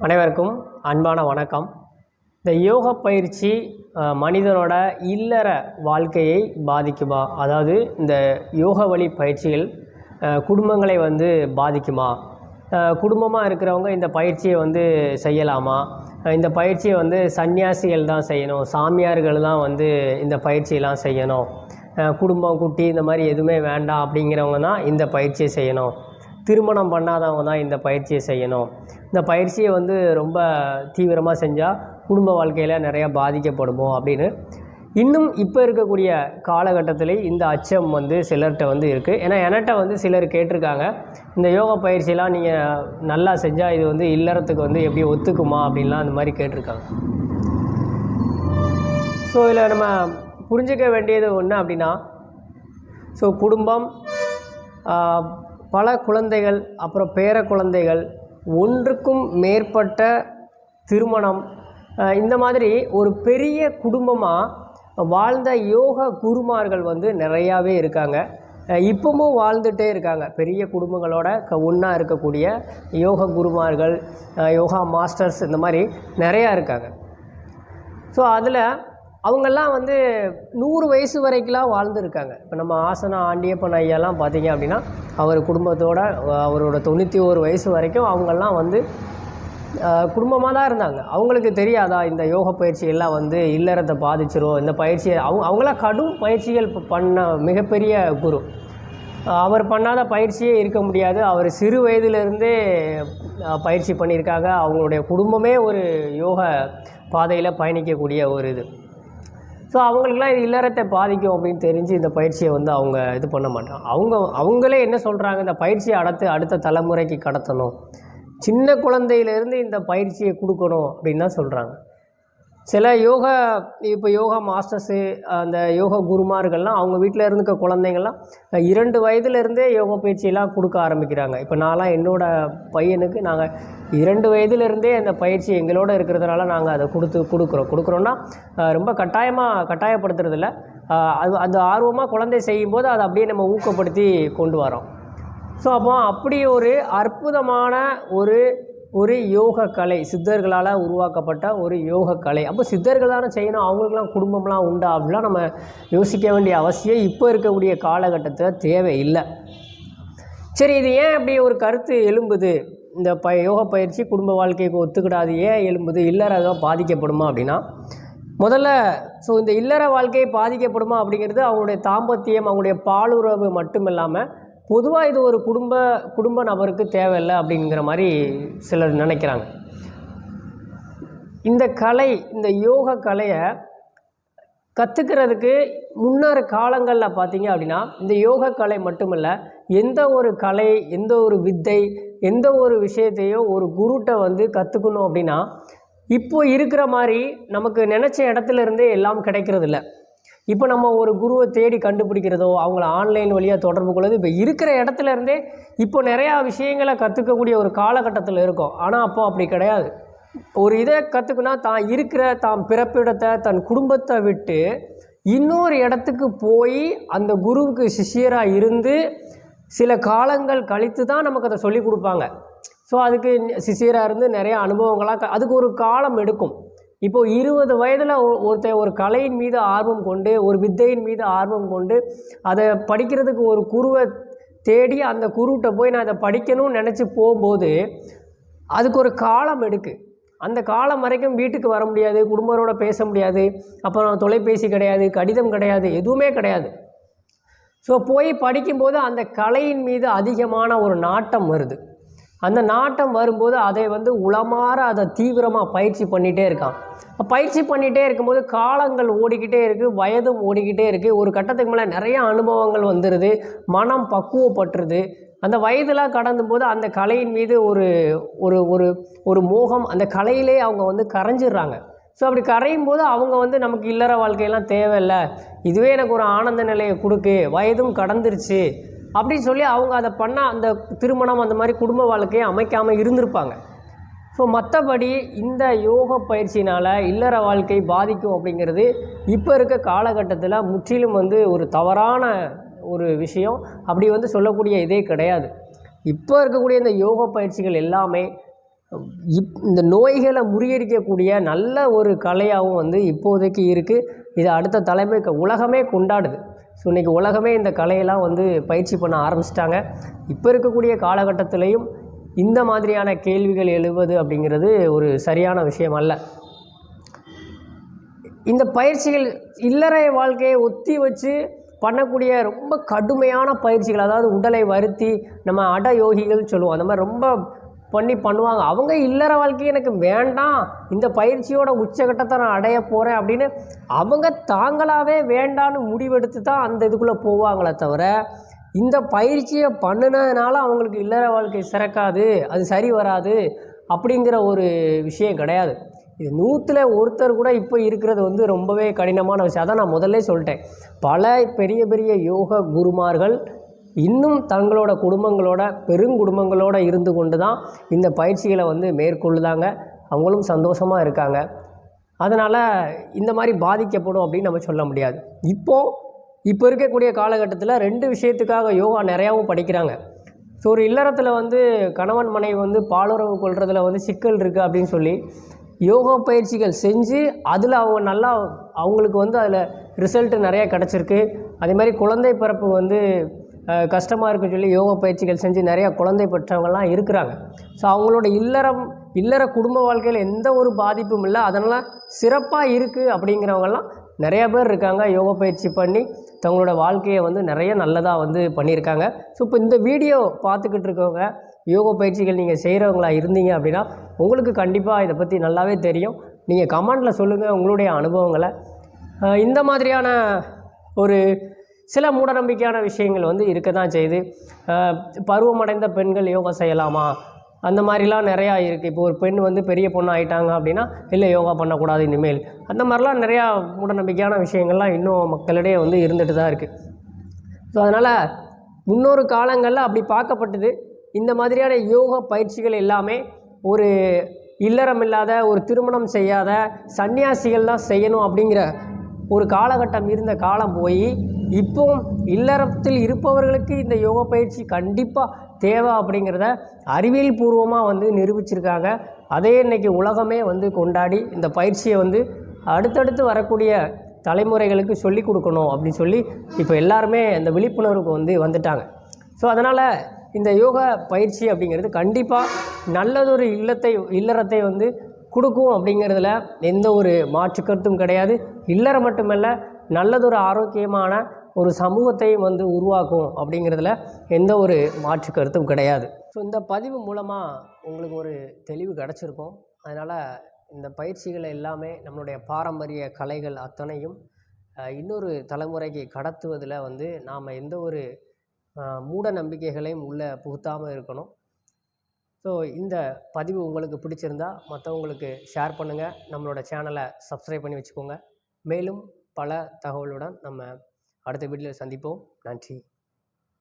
அனைவருக்கும் அன்பான வணக்கம். இந்த யோக பயிற்சி மனிதனோட இல்லற வாழ்க்கையை பாதிக்குமா? அதாவது இந்த யோக வழி பயிற்சிகள் குடும்பங்களை பாதிக்குமா? குடும்பமாக இருக்கிறவங்க இந்த பயிற்சியை செய்யலாமா? இந்த பயிற்சியை சன்னியாசிகள் தான் செய்யணும், சாமியார்கள் தான் இந்த பயிற்சியெல்லாம் செய்யணும், குடும்பம் குட்டி இந்த மாதிரி எதுவுமே வேண்டாம் அப்படிங்கிறவங்க தான் இந்த பயிற்சியை செய்யணும், திருமணம் பண்ணாதவங்க தான் இந்த பயிற்சியை செய்யணும், இந்த பயிற்சியை ரொம்ப தீவிரமாக செஞ்சால் குடும்ப வாழ்க்கையில் நிறையா பாதிக்கப்படுமோ அப்படின்னு இன்னும் இப்போ இருக்கக்கூடிய காலகட்டத்தில் இந்த அச்சம் சிலர்கிட்ட இருக்குது. ஏன்னா என்கிட்ட சிலர் கேட்டிருக்காங்க, இந்த யோகா பயிற்சியெல்லாம் நீங்கள் நல்லா செஞ்சால் இது இல்லறத்துக்கு எப்படி ஒத்துக்குமா அப்படின்லாம் அந்த மாதிரி கேட்டிருக்காங்க. ஸோ இதில் நம்ம புரிஞ்சிக்க வேண்டியது ஒன்று அப்படின்னா, ஸோ குடும்பம், பல குழந்தைகள், அப்புறம் பேர குழந்தைகள், ஒன்றுக்கும் மேற்பட்ட திருமணம், இந்த மாதிரி ஒரு பெரிய குடும்பமாக வாழ்ந்த யோக குருமார்கள் நிறையாவே இருக்காங்க. இப்பவும் வாழ்ந்துகிட்டே இருக்காங்க. பெரிய குடும்பங்களோட ஒன்றா இருக்கக்கூடிய யோக குருமார்கள், யோகா மாஸ்டர்ஸ் இந்த மாதிரி நிறையா இருக்காங்க. ஸோ அதில் அவங்கெல்லாம் 100 வயசு வரைக்கும்லாம் வாழ்ந்துருக்காங்க. இப்போ நம்ம ஆசனா ஆண்டியப்பன் ஐயாலாம் பார்த்திங்க அப்படின்னா, அவர் குடும்பத்தோட அவரோட 91 வயசு வரைக்கும் அவங்கெல்லாம் குடும்பமாக தான் இருந்தாங்க. அவங்களுக்கு தெரியாதா இந்த யோக பயிற்சியெல்லாம் இல்லறத்தை பாதிச்சிரும், இந்த பயிற்சியை அவங்களாம் கடும் பயிற்சிகள் பண்ண மிகப்பெரிய குரு. அவர் பண்ணாத பயிற்சியே இருக்க முடியாது. அவர் சிறு வயதிலிருந்தே பயிற்சி பண்ணியிருக்காங்க. அவங்களுடைய குடும்பமே ஒரு யோக பாதையில் பயணிக்கக்கூடிய ஒரு இது. ஸோ அவங்களுக்குலாம் இது இல்லறத்தை பாதிக்கும் அப்படின்னு தெரிஞ்சு இந்த பயிற்சியை அவங்க இது பண்ண மாட்டாங்க. அவங்களே என்ன சொல்கிறாங்க, இந்த பயிற்சியை அடுத்த தலைமுறைக்கு கடத்தணும், சின்ன குழந்தையிலேருந்து இந்த பயிற்சியை கொடுக்கணும் அப்படின்னு தான் சொல்கிறாங்க. சில இப்போ யோகா மாஸ்டர்ஸு, அந்த யோகா குருமார்கள்லாம் அவங்க வீட்டில் இருந்துக்க குழந்தைங்கள்லாம் 2 வயதுலேருந்தே யோகா பயிற்சியெல்லாம் கொடுக்க ஆரம்பிக்கிறாங்க. இப்போ நான்லாம் என்னோடய பையனுக்கு நாங்கள் 2 வயதுலேருந்தே அந்த பயிற்சி எங்களோட இருக்கிறதுனால நாங்கள் அதை கொடுக்குறோன்னா ரொம்ப கட்டாயப்படுத்துறதில்ல. அது ஆர்வமாக குழந்தை செய்யும்போது அதை அப்படியே நம்ம ஊக்கப்படுத்தி கொண்டு வரோம். ஸோ அப்படி ஒரு அற்புதமான ஒரு யோக கலை, சித்தர்களால் உருவாக்கப்பட்ட ஒரு யோக கலை. அப்போ சித்தர்கள் தானே செய்யணும், அவங்களுக்கெல்லாம் குடும்பம்லாம் உண்டா அப்படிலாம் நம்ம யோசிக்க வேண்டிய அவசியம் இப்போ இருக்கக்கூடிய காலகட்டத்தில் தேவையில்லை. சரி, இது ஏன் அப்படி ஒரு கருத்து எழும்புது, இந்த யோக பயிற்சி குடும்ப வாழ்க்கைக்கு ஒத்துக்கிடாது ஏன் எழும்புது, இல்லறம் பாதிக்கப்படுமா அப்படின்னா, முதல்ல ஸோ இந்த இல்லற வாழ்க்கையை பாதிக்கப்படுமா அப்படிங்கிறது அவங்களுடைய தாம்பத்தியம், அவங்களுடைய பாலுறவு மட்டும் இல்லாமல் பொதுவாக இது ஒரு குடும்ப நபருக்கு தேவையில்லை அப்படிங்கிற மாதிரி சிலர் நினைக்கிறாங்க. இந்த கலை, இந்த யோக கலையை கற்றுக்கிறதுக்கு முன்னொரு காலங்களில் பார்த்தீங்க அப்படின்னா, இந்த யோக கலை மட்டுமில்லை, எந்த ஒரு கலை, எந்த ஒரு வித்தை, எந்த ஒரு விஷயத்தையோ ஒரு குருட்ட கற்றுக்கணும் அப்படின்னா, இப்போ இருக்கிற மாதிரி நமக்கு நினச்ச இடத்துல இருந்தே எல்லாம் கிடைக்கிறதில்ல. இப்போ நம்ம ஒரு குருவை தேடி கண்டுபிடிக்கிறதோ, அவங்கள ஆன்லைன் வழியாக தொடர்பு கொள்வது, இப்போ இருக்கிற இடத்துல இருந்தே இப்போ நிறையா விஷயங்களை கற்றுக்கக்கூடிய ஒரு காலகட்டத்தில் இருக்கும். ஆனால் அப்போ அப்படி கிடையாது. ஒரு இதை கற்றுக்குன்னா தான் பிறப்பிடத்தை, தன் குடும்பத்தை விட்டு இன்னொரு இடத்துக்கு போய் அந்த குருவுக்கு சிஷியராக இருந்து சில காலங்கள் கழித்து தான் நமக்கு அதை சொல்லிக் கொடுப்பாங்க. ஸோ அதுக்கு சிஷியராக இருந்து நிறையா அனுபவங்களாக அதுக்கு ஒரு காலம் எடுக்கும். இப்போது 20 வயதில் ஒருத்தர் ஒரு கலையின் மீது ஆர்வம் கொண்டு, ஒரு வித்தையின் மீது ஆர்வம் கொண்டு அதை படிக்கிறதுக்கு ஒரு குருவை தேடி அந்த குருவிட்ட போய் நான் அதை படிக்கணும்னு நினச்சி போகும்போது அதுக்கு ஒரு காலம் எடுக்குது. அந்த காலம் வரைக்கும் வீட்டுக்கு வர முடியாது, குடும்பத்தோட பேச முடியாது, அப்புறம் தொலைபேசி கிடையாது, கடிதம் கிடையாது, எதுவுமே கிடையாது. ஸோ போய் படிக்கும்போது அந்த கலையின் மீது அதிகமான ஒரு நாட்டம் வருது. அந்த நாட்டம் வரும்போது அதை உளமாற அதை தீவிரமாக பயிற்சி பண்ணிகிட்டே இருக்கான். பயிற்சி பண்ணிகிட்டே இருக்கும்போது காலங்கள் ஓடிக்கிட்டே இருக்குது, வயதும் ஓடிக்கிட்டே இருக்குது. ஒரு கட்டத்துக்கு மேலே நிறையா அனுபவங்கள் வந்துடுது, மனம் பக்குவப்பட்டுருது. அந்த வயதெலாம் கடந்தும் போது அந்த கலையின் மீது ஒரு ஒரு ஒரு ஒரு மோகம், அந்த கலையிலே அவங்க கரைஞ்சிடுறாங்க. ஸோ அப்படி கரையும் போது அவங்க நமக்கு இல்லற வாழ்க்கையெல்லாம் தேவையில்லை, இதுவே எனக்கு ஒரு ஆனந்த நிலையை கொடுக்கு, வயதும் கடந்துருச்சு அப்படின்னு சொல்லி அவங்க அதை பண்ணால் அந்த திருமணம் அந்த மாதிரி குடும்ப வாழ்க்கையை அமைக்காமல் இருந்திருப்பாங்க. ஸோ மற்றபடி இந்த யோக பயிற்சினால் இல்லற வாழ்க்கை பாதிக்கும் அப்படிங்கிறது இப்போ இருக்க காலகட்டத்தில் முற்றிலும் ஒரு தவறான ஒரு விஷயம். அப்படி சொல்லக்கூடிய இதே கிடையாது. இப்போ இருக்கக்கூடிய இந்த யோக பயிற்சிகள் எல்லாமே இந்த நோய்களை முறியடிக்கக்கூடிய நல்ல ஒரு கலையாகவும் வந்து இப்போதைக்கு இருக்குது. இது அடுத்த தலைமுறைக்கு உலகமே கொண்டாடுது. ஸோ இன்றைக்கி உலகமே இந்த கலையெல்லாம் வந்து பயிற்சி பண்ண ஆரம்பிச்சிட்டாங்க. இப்போ இருக்கக்கூடிய காலகட்டத்திலையும் இந்த மாதிரியான கேள்விகள் எழுவது அப்படிங்கிறது ஒரு சரியான விஷயம் அல்ல. இந்த பயிற்சிகள் இல்லறை வாழ்க்கையை ஒத்தி வச்சு பண்ணக்கூடிய ரொம்ப கடுமையான பயிற்சிகள், அதாவது உடலை வருத்தி நம்ம அட யோகிகள் சொல்லுவோம், அந்த மாதிரி ரொம்ப பண்ணுவாங்க. அவங்க இல்லற வாழ்க்கை எனக்கு வேண்டாம், இந்த பயிற்சியோட உச்சகட்டத்தை நான் அடைய போகிறேன் அப்படின்னு அவங்க தாங்களாகவே வேண்டான்னு முடிவெடுத்து தான் அந்த இதுக்குள்ளே போவாங்களே தவிர, இந்த பயிற்சியை பண்ணினதுனால அவங்களுக்கு இல்லற வாழ்க்கை சிறக்காது, அது சரி வராது அப்படிங்கிற ஒரு விஷயம் கிடையாது. இது 100ல் ஒருத்தர் கூட இப்போ இருக்கிறது வந்து ரொம்பவே கடினமான விஷயம். அதான் நான் முதல்ல சொல்லிட்டேன், பல பெரிய பெரிய யோக குருமார்கள் இன்னும் தங்களோட குடும்பங்களோட பெருங்குடும்பங்களோடு இருந்து கொண்டு தான் இந்த பயிற்சிகளை வந்து மேற்கொள்ளுதாங்க. அவங்களும் சந்தோஷமாக இருக்காங்க. அதனால் இந்த மாதிரி பாதிக்கப்படும் அப்படின்னு நம்ம சொல்ல முடியாது. இப்போ இருக்கக்கூடிய காலகட்டத்தில் 2 விஷயத்துக்காக யோகா நிறையாவும் படிக்கிறாங்க. ஸோ ஒரு இல்லறத்தில் வந்து கணவன் மனைவி வந்து பாலுறவு கொள்றதில் வந்து சிக்கல் இருக்குது அப்படின்னு சொல்லி யோகா பயிற்சிகள் செஞ்சு அதில் அவங்க நல்லா அவங்களுக்கு வந்து அதில் ரிசல்ட்டு நிறையா கிடச்சிருக்கு. அதே மாதிரி குழந்தை பிறப்பு வந்து கஷ்டமாக இருக்குன்னு சொல்லி யோகா பயிற்சிகள் செஞ்சு நிறையா குழந்தை பெற்றவங்கள்லாம் இருக்கிறாங்க. ஸோ அவங்களோட இல்லற குடும்ப வாழ்க்கையில் எந்த ஒரு பாதிப்பும் இல்லை, அதனால் சிறப்பாக இருக்குது அப்படிங்கிறவங்கெல்லாம் நிறையா பேர் இருக்காங்க. யோகா பயிற்சி பண்ணி தங்களோட வாழ்க்கையை வந்து நிறைய நல்லதாக வந்து பண்ணியிருக்காங்க. ஸோ இப்போ இந்த வீடியோ பார்த்துக்கிட்டு இருக்கவங்க யோகா பயிற்சிகள் நீங்கள் செய்கிறவங்களா இருந்தீங்க அப்படின்னா உங்களுக்கு கண்டிப்பாக இதை பற்றி நல்லாவே தெரியும். நீங்கள் கமெண்டில் சொல்லுங்கள் உங்களுடைய அனுபவங்களை. இந்த மாதிரியான ஒரு சில மூடநம்பிக்கையான விஷயங்கள் வந்து இருக்க தான் செய்யுது. பருவமடைந்த பெண்கள் யோகா செய்யலாமா, அந்த மாதிரிலாம் நிறையா இருக்குது. இப்போ ஒரு பெண் வந்து பெரிய பொண்ணு ஆகிட்டாங்க அப்படின்னா இல்லை யோகா பண்ணக்கூடாது இனிமேல், அந்த மாதிரிலாம் நிறையா மூடநம்பிக்கையான விஷயங்கள்லாம் இன்னும் மக்களிடையே வந்து இருந்துட்டு தான் இருக்குது. ஸோ அதனால் முன்னொரு காலங்களில் அப்படி பார்க்கப்பட்டது. இந்த மாதிரியான யோகா பயிற்சிகள் எல்லாமே ஒரு இல்லறம் இல்லாத, ஒரு திருமணம் செய்யாத சன்னியாசிகள் தான் செய்யணும் அப்படிங்கிற ஒரு காலகட்டம் இருந்த காலம் போய் இப்போ இல்லறத்தில் இருப்பவர்களுக்கு இந்த யோகா பயிற்சி கண்டிப்பாக தேவை அப்படிங்கிறத அறிவியல் பூர்வமாக வந்து நிரூபிச்சிருக்காங்க. அதே இன்றைக்கி உலகமே வந்து கொண்டாடி இந்த பயிற்சியை வந்து அடுத்தடுத்து வரக்கூடிய தலைமுறைகளுக்கு சொல்லி கொடுக்கணும் அப்படின்னு சொல்லி இப்போ எல்லாருமே அந்த விழிப்புணர்வுக்கு வந்து வந்துட்டாங்க. ஸோ அதனால் இந்த யோகா பயிற்சி அப்படிங்கிறது கண்டிப்பாக நல்லதொரு இல்லறத்தை வந்து கொடுக்கும் அப்படிங்கிறதுல எந்த ஒரு மாற்று கருத்தும் கிடையாது. இல்லறம் மட்டுமல்ல, நல்லதொரு ஆரோக்கியமான ஒரு சமூகத்தையும் வந்து உருவாக்கும் அப்படிங்கிறதுல எந்த ஒரு மாற்று கருத்தும் கிடையாது. ஸோ இந்த பதிவு மூலமாக உங்களுக்கு ஒரு தெளிவு கிடச்சிருக்கும். அதனால் இந்த பயிற்சிகளை எல்லாமே நம்மளுடைய பாரம்பரிய கலைகள் அத்தனையும் இன்னொரு தலைமுறைக்கு கடத்துவதில் வந்து நாம் எந்த ஒரு மூட நம்பிக்கைகளையும் உள்ளே புகுத்தாமல் இருக்கணும். ஸோ இந்த பதிவு உங்களுக்கு பிடிச்சிருந்தா மற்றவங்களுக்கு ஷேர் பண்ணுங்கள். நம்மளோட சேனலை சப்ஸ்கிரைப் பண்ணி வச்சுக்கோங்க. மேலும் பல தகவலுடன் நம்ம அடுத்த வீடியோவில் சந்திப்போம். நன்றி.